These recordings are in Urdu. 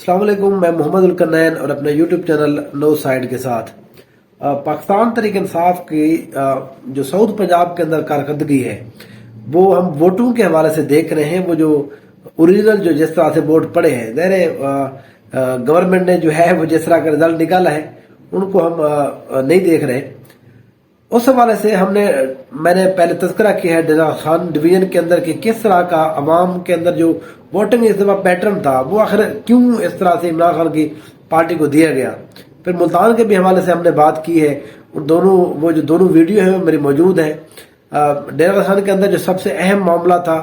السلام علیکم، میں محمد الکنین اور اپنے یوٹیوب چینل نو سائیڈ کے ساتھ پاکستان تحریک انصاف کی جو ساؤتھ پنجاب کے اندر کارکردگی ہے وہ ہم ووٹوں کے حوالے سے دیکھ رہے ہیں۔ وہ جو اوریجنل جو جس طرح سے ووٹ پڑے ہیں، گورنمنٹ نے جو ہے وہ جس طرح کا رزلٹ نکالا ہے ان کو ہم نہیں دیکھ رہے۔ اس حوالے سے میں نے پہلے تذکرہ کیا ہے ڈیرہ خان ڈویژن کے اندر کہ کس طرح کا عوام کے اندر جو ووٹنگ اس دفعہ پیٹرن تھا وہ آخر کیوں اس طرح سے عمران خان کی پارٹی کو دیا گیا۔ پھر ملتان کے بھی حوالے سے ہم نے بات کی ہے، وہ جو دونوں ویڈیو ہیں میری موجود ہیں۔ ڈیرہ خان کے اندر جو سب سے اہم معاملہ تھا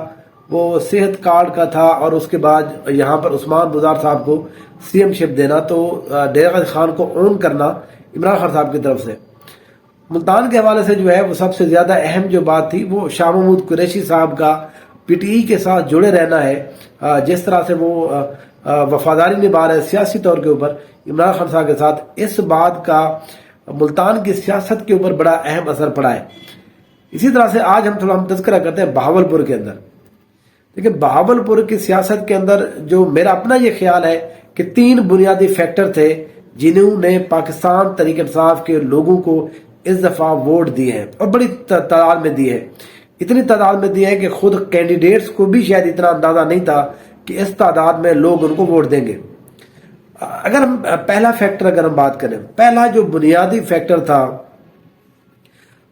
وہ صحت کارڈ کا تھا، اور اس کے بعد یہاں پر عثمان بزدار صاحب کو سی ایم شپ دینا، تو ڈیرہ خان کو اون کرنا عمران خان صاحب کی طرف سے۔ ملتان کے حوالے سے جو ہے وہ سب سے زیادہ اہم جو بات تھی وہ شاہ محمود قریشی صاحب کا پی ٹی ای کے ساتھ جڑے رہنا ہے۔ جس طرح سے وہ وفاداری نبھا رہے سیاسی طور کے اوپر عمران خان صاحب کے ساتھ، اس بات کا ملتان کی سیاست کے اوپر بڑا اہم اثر پڑا ہے۔ اسی طرح سے آج ہم تذکرہ کرتے ہیں بہاولپور کے اندر۔ لیکن بہاولپور کی سیاست کے اندر جو میرا اپنا یہ خیال ہے کہ 3 بنیادی فیکٹر تھے جنہوں نے پاکستان تحریک انصاف کے لوگوں کو اس دفعہ ووٹ دیے ہیں، اور بڑی تعداد میں دیے ہیں۔ اتنی تعداد میں دیے ہیں کہ خود کینڈیڈیٹس کو بھی شاید اتنا اندازہ نہیں تھا کہ اس تعداد میں لوگ ان کو ووٹ دیں گے۔ اگر ہم پہلا فیکٹر بات کریں، پہلا جو بنیادی فیکٹر تھا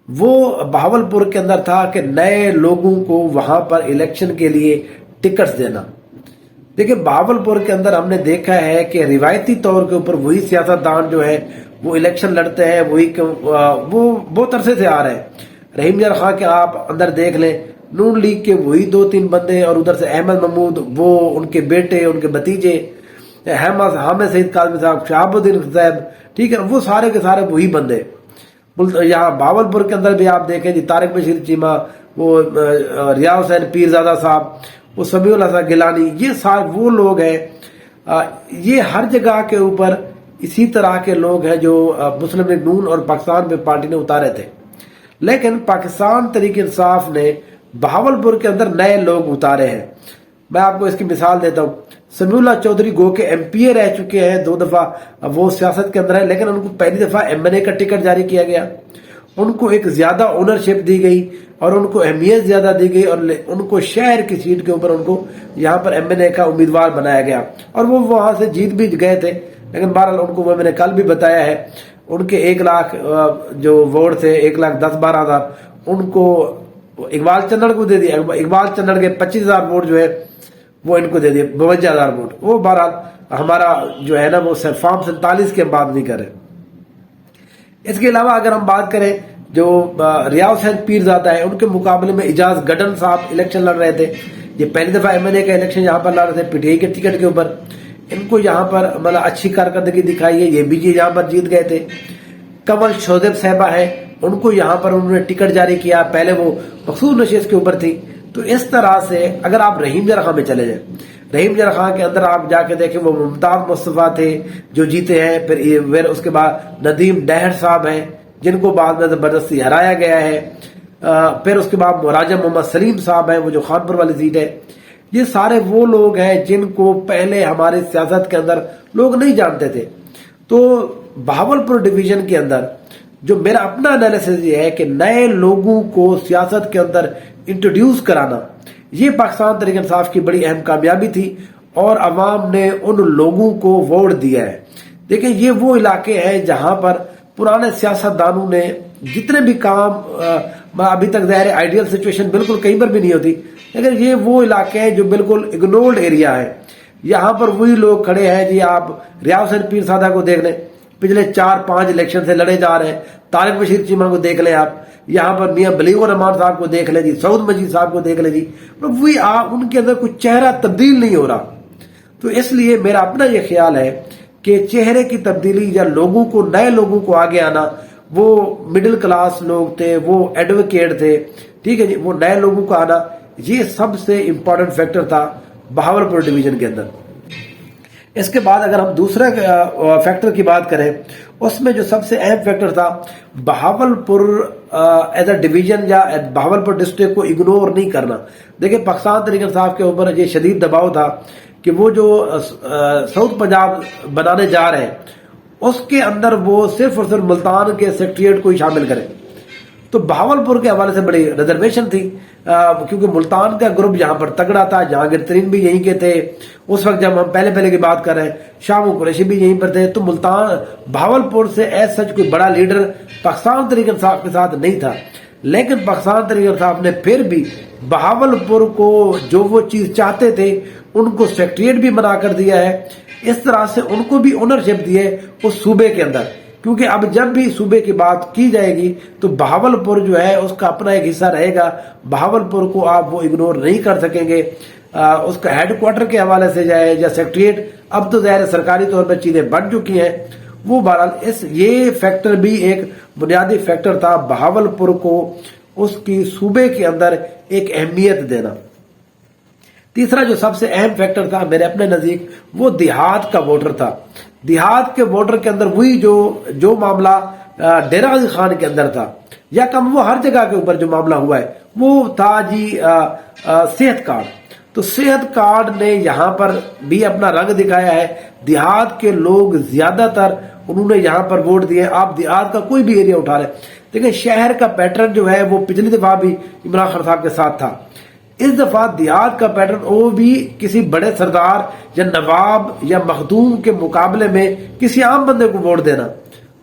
وہ بہاولپور کے اندر تھا کہ نئے لوگوں کو وہاں پر الیکشن کے لیے ٹکٹس دینا۔ دیکھیں، بہاولپور کے اندر ہم نے دیکھا ہے کہ روایتی طور کے اوپر وہی سیاستدان جو ہے وہ الیکشن لڑتے ہیں، وہ بہت عرصے سے آ رہے ہیں۔ رحیم یار خان کے آپ اندر دیکھ لیں، نون لیگ کے وہی 2-3 بندے، اور ادھر سے احمد محمود، وہ ان کے بیٹے، ان کے بھتیجے، حامد سعید کاظمی صاحب، شہاب الدین صاحب، ٹھیک ہے، وہ سارے کے سارے وہی بندے۔ یہاں بہاولپور کے اندر بھی آپ دیکھیں جی، طارق بشیر چیمہ، وہ ریاض حسین پیرزادہ صاحب، وہ سمیع اللہ صاحب گیلانی، یہ سارے وہ لوگ ہیں۔ یہ ہر جگہ کے اوپر اسی طرح کے لوگ ہیں جو مسلم لیگ نون اور پاکستان میں پارٹی نے اتارے تھے۔ لیکن پاکستان تحریک انصاف نے بہاولپور کے اندر نئے لوگ اتارے ہیں۔ میں آپ کو اس کی مثال دیتا ہوں۔ سمیع اللہ چودھری گو کے ایم پی اے رہ چکے ہیں 2 دفعہ، وہ سیاست کے اندر ہے، لیکن ان کو پہلی دفعہ ایم این اے کا ٹکٹ جاری کیا گیا۔ ان کو ایک زیادہ اونرشپ دی گئی اور ان کو اہمیت زیادہ دی گئی، اور ان کو شہر کی سیٹ کے اوپر ان کو یہاں پر ایم این اے کا امیدوار بنایا گیا، اور وہ وہاں سے جیت بھی گئے تھے۔ لیکن بہرحال ان کو، وہ میں نے کل بھی بتایا ہے، ان کے 1 لاکھ جو ووٹ تھے، 1,10,12,000 ان کو اقبال چنڑ کو دے دیا۔ اقبال چنڑ کے 25,000 ووٹ جو ہے وہ ان کو دے دیے، 52,000 ووٹ۔ وہ بہرحال ہمارا جو ہے نا وہ فارم 47 کی ہم بات نہیں کر رہے۔ اس کے علاوہ اگر ہم بات کریں جو ریاض حسین پیرزادہ ہے، ان کے مقابلے میں اعجاز گڈن صاحب الیکشن لڑ رہے تھے۔ یہ پہلی دفعہ ایم این اے کا الیکشن یہاں پر لڑ رہے تھے پی ٹی آئی کے ٹکٹ کے اوپر۔ ان کو یہاں پر اچھی کارکردگی دکھائی ہے، یہ بھی یہاں پر جیت گئے تھے۔ کنول شوذیب صاحبہ ہیں، ان کو یہاں پر انہوں نے ٹکٹ جاری کیا، پہلے وہ مخصوص نشست کے اوپر تھی۔ تو اس طرح سے اگر آپ رحیم یار خان میں چلے جائیں، رحیم یار خان کے اندر آپ جا کے دیکھیں، وہ ممتاز مصطفیٰ تھے جو جیتے ہیں۔ پھر اس کے بعد ندیم ڈہر صاحب ہیں جن کو بعد میں زبردستی ہرایا گیا ہے۔ پھر اس کے بعد مراجع محمد سلیم صاحب ہیں، وہ جو خانپور والی سیٹ ہے۔ یہ سارے وہ لوگ ہیں جن کو پہلے ہماری سیاست کے اندر لوگ نہیں جانتے تھے۔ تو بہاولپور ڈویژن کے اندر جو میرا اپنا انالیسس یہ ہے کہ نئے لوگوں کو سیاست کے اندر انٹروڈیوس کرانا، یہ پاکستان تحریک انصاف کی بڑی اہم کامیابی تھی، اور عوام نے ان لوگوں کو ووٹ دیا ہے۔ دیکھیں، یہ وہ علاقے ہیں جہاں پر پرانے سیاستدانوں نے جتنے بھی کام، ابھی تک ظاہر ہے آئیڈیل سچویشن بالکل کہیں پر بھی نہیں ہوتی، لیکن یہ وہ علاقے ہیں جو بالکل اگنورڈ ایریا ہے۔ یہاں پر وہی لوگ کھڑے ہیں جی، آپ ریاض حسین پیرزادہ کو دیکھ لیں، پچھلے 4-5 الیکشن سے لڑے جا رہے ہیں۔ طارق بشیر چیمہ کو دیکھ لیں آپ، یہاں پر میاں بلیغ الرحمان صاحب کو دیکھ لیں جی، سعود مجید صاحب کو دیکھ لیں جی، وہی ان کے اندر کچھ چہرہ تبدیل نہیں ہو رہا۔ تو اس لیے میرا اپنا یہ خیال ہے کہ چہرے کی تبدیلی یا لوگوں کو، نئے لوگوں کو آگے آنا، وہ مڈل کلاس لوگ تھے، وہ ایڈوکیٹ تھے، ٹھیک ہے جی، وہ نئے لوگوں کو آنا، یہ سب سے امپورٹنٹ فیکٹر تھا بہاولپور ڈویژن کے اندر۔ اس کے بعد اگر ہم دوسرے فیکٹر کی بات کریں، اس میں جو سب سے اہم فیکٹر تھا، بہاولپور ایز اے ڈویژن یا بہاولپور ڈسٹرکٹ کو اگنور نہیں کرنا۔ دیکھیں، پاکستان تحریک انصاف کے اوپر یہ شدید دباؤ تھا کہ وہ جو ساؤتھ پنجاب بنانے جا رہے ہیں اس کے اندر وہ صرف اور صرف ملتان کے سیکٹریٹ کو ہی شامل کریں. تو بہاولپور کے حوالے سے بڑی ریزرویشن تھی کیونکہ ملتان کا گروپ یہاں پر تگڑا تھا. جہانگیر ترین بھی یہیں کے تھے اس وقت جب ہم پہلے کی بات کر رہے ہیں. شاہ قریشی بھی یہیں پر تھے. تو ملتان بہاولپور سے ایز سچ کوئی بڑا لیڈر پاکستان تحریک انصاف کے ساتھ نہیں تھا, لیکن پاکستان تحریک انصاف نے پھر بھی بہاولپور کو جو وہ چیز چاہتے تھے ان کو سیکٹریٹ بھی بنا کر دیا ہے. اس طرح سے ان کو بھی اونرشپ دی ہے اس صوبے کے اندر, کیونکہ اب جب بھی صوبے کی بات کی جائے گی تو بہاولپور جو ہے اس کا اپنا ایک حصہ رہے گا. بہاولپور کو آپ وہ اگنور نہیں کر سکیں گے. اس کا ہیڈ کوارٹر کے حوالے سے جائے یا سیکٹریٹ, اب تو ظاہر سرکاری طور پر چیزیں بن چکی ہیں. وہ بہرحال یہ فیکٹر بھی ایک بنیادی فیکٹر تھا بہاولپور کو اس کی صوبے کے اندر ایک اہمیت دینا. تیسرا جو سب سے اہم فیکٹر تھا میرے اپنے نزدیک وہ دیہات کا ووٹر تھا. دیہات کے ووٹر کے اندر وہی جو معاملہ ڈیرہ غازی خان کے اندر تھا یا کم وہ ہر جگہ کے اوپر جو معاملہ ہوا ہے وہ تھا جی صحت کارڈ. تو صحت کارڈ نے یہاں پر بھی اپنا رنگ دکھایا ہے. دیہات کے لوگ زیادہ تر انہوں نے یہاں پر ووٹ دیے. آپ دیہات کا کوئی بھی ایریا اٹھا لیں, لیکن شہر کا پیٹرن جو ہے وہ پچھلی دفعہ بھی عمران خان صاحب کے ساتھ تھا. اس دفعہ دیہات کا پیٹرن وہ بھی کسی بڑے سردار یا نواب یا مخدوم کے مقابلے میں کسی عام بندے کو ووٹ دینا.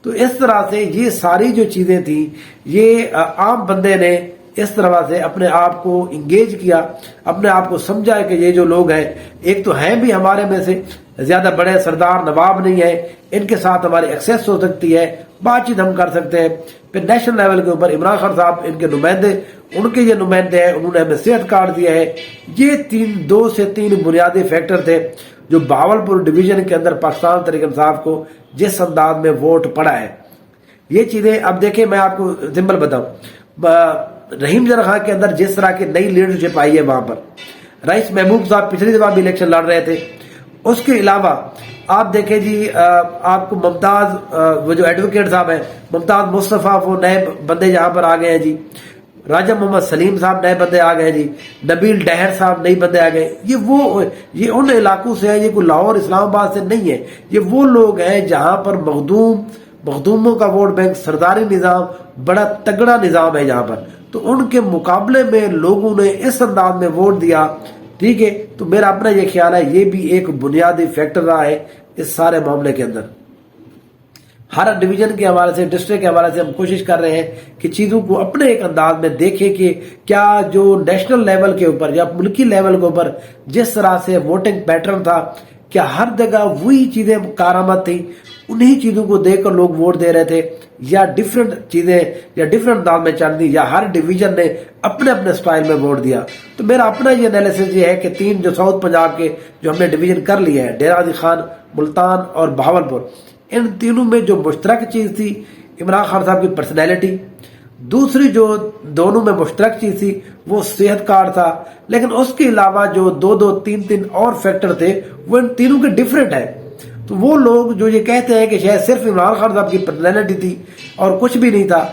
تو اس طرح سے یہ ساری جو چیزیں تھیں یہ عام بندے نے اس طرح سے اپنے آپ کو انگیج کیا, اپنے آپ کو سمجھا کہ یہ جو لوگ ہیں ایک تو ہیں بھی ہمارے میں سے زیادہ بڑے سردار نواب نہیں ہیں, ان کے ساتھ ہماری ایکسیس ہو سکتی ہے, بات چیت ہم کر سکتے ہیں. پھر نیشنل لیول کے اوپر عمران خان صاحب ان کے نمائندے, ان کے یہ نمائندے ہیں, انہوں نے ہمیں صحت کارڈ دیا ہے. یہ 2 سے 3 بنیادی فیکٹر تھے جو بہاولپور ڈویژن کے اندر پاکستان تحریک انصاف کو جس انداز میں ووٹ پڑا ہے. یہ چیزیں اب دیکھیں میں آپ کو سمپل بتاؤں, رحیم جرا خان کے اندر جس طرح کی نئی لیڈرشپ آئی ہے وہاں پر رئیس محبوب صاحب پچھلی دفعہ بھی الیکشن لڑ رہے تھے. اس کے علاوہ آپ دیکھیں جی آپ کو ممتاز وہ جو ایڈوکیٹ صاحب ہیں ممتاز مصطفیٰ وہ نئے بندے یہاں پر آ گئے ہیں جی. راجہ محمد سلیم صاحب نئے بندے آ گئے ہیں جی. نبیل ڈہر صاحب نئے بندے آ گئے. یہ ان علاقوں سے ہیں, یہ کوئی لاہور اسلام آباد سے نہیں ہے. یہ وہ لوگ ہیں جہاں پر مخدوموں کا ووٹ بینک سرداری نظام بڑا تگڑا نظام ہے یہاں پر. تو ان کے مقابلے میں لوگوں نے اس انداز میں ووٹ دیا. ٹھیک ہے, تو میرا اپنا یہ خیال ہے یہ بھی ایک بنیادی فیکٹر رہا ہے اس سارے معاملے کے اندر. ہر ڈویژن کے حوالے سے ڈسٹرکٹ کے حوالے سے ہم کوشش کر رہے ہیں کہ چیزوں کو اپنے ایک انداز میں دیکھیں کہ کیا جو نیشنل لیول کے اوپر یا ملکی لیول کے اوپر جس طرح سے ووٹنگ پیٹرن تھا کیا ہر جگہ وہی چیزیں کارآمد تھی, انہی چیزوں کو دیکھ کر لوگ ووٹ دے رہے تھے یا ڈیفرنٹ چیزیں یا ڈیفرنٹ انداز میں چل دی, یا ہر ڈویژن نے اپنے اپنے سٹائل میں ووٹ دیا. تو میرا اپنا یہ انالیسس یہ ہے کہ 3 جو ساؤتھ پنجاب کے جو ہم نے ڈویژن کر لیا ہے ڈیرہ غازی خان, ملتان اور بہاولپور, ان تینوں میں جو مشترک چیز تھی عمران خان صاحب کی پرسنالٹی. دوسری جو دونوں میں مشترک چیز تھی وہ صحت کارڈ تھا. لیکن اس کے علاوہ جو 3 اور فیکٹر تھے وہ ان تینوں کے ڈیفرنٹ ہیں. تو وہ لوگ جو یہ کہتے ہیں کہ شاید صرف عمران خان صاحب کی پرسنالٹی تھی اور کچھ بھی نہیں تھا,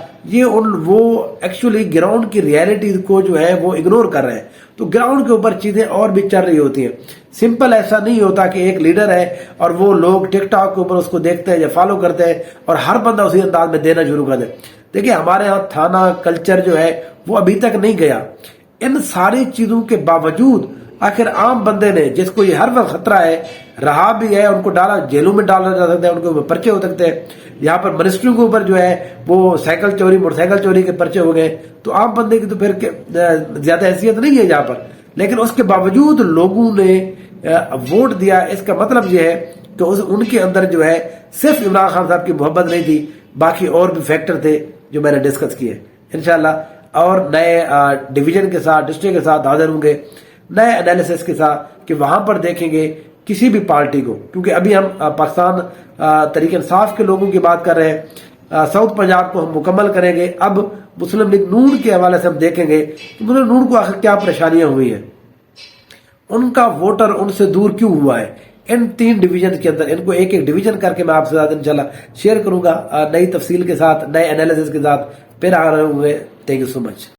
وہ ایکچولی گراؤنڈ کی ریالٹیز کو جو ہے وہ اگنور کر رہے ہیں. تو گراؤنڈ کے اوپر چیزیں اور بھی چل رہی ہوتی ہیں. سمپل ایسا نہیں ہوتا کہ ایک لیڈر ہے اور وہ لوگ ٹک ٹاک کے اوپر اس کو دیکھتے ہیں یا فالو کرتے ہیں اور ہر بندہ اسی انداز میں دینا شروع کر دے. دیکھیں ہمارے یہاں تھانہ کلچر جو ہے وہ ابھی تک نہیں گیا. ان ساری چیزوں کے باوجود آخر عام بندے نے جس کو یہ ہر وقت خطرہ ہے رہا بھی ہے, ان کو جیلوں میں ڈالا جا سکتا ہے, ان کو پرچے ہو سکتے ہیں. یہاں پر منسٹریوں کے اوپر جو ہے وہ سائیکل چوری موٹر سائیکل چوری کے پرچے ہو گئے. تو عام بندے کی تو پھر زیادہ حیثیت نہیں ہے یہاں پر, لیکن اس کے باوجود لوگوں نے ووٹ دیا. اس کا مطلب یہ ہے کہ ان کے اندر جو ہے صرف عمران خان صاحب کی محبت نہیں تھی, باقی اور بھی فیکٹر تھے جو میں نے ڈسکس کیے. انشاءاللہ اور نئے ڈویژن کے ساتھ ڈسٹرکٹ کے ساتھ حاضر ہوں گے, نئے انالیسس کے ساتھ کہ وہاں پر دیکھیں گے کسی بھی پارٹی کو, کیونکہ ابھی ہم پاکستان تحریک انصاف کے لوگوں کی بات کر رہے ہیں, ساؤتھ پنجاب کو ہم مکمل کریں گے. اب مسلم لیگ نون کے حوالے سے ہم دیکھیں گے کہ مسلم نون کو آخر کیا پریشانیاں ہوئی ہیں, ان کا ووٹر ان سے دور کیوں ہوا ہے. ان 3 ڈویژن کے اندر ان کو ایک ڈویژن کر کے میں آپ سے ساتھ انشاءاللہ شیئر کروں گا نئی تفصیل کے ساتھ, نئے انالیسس کے ساتھ. پھر آ رہے ہوں گے. Thank you so much.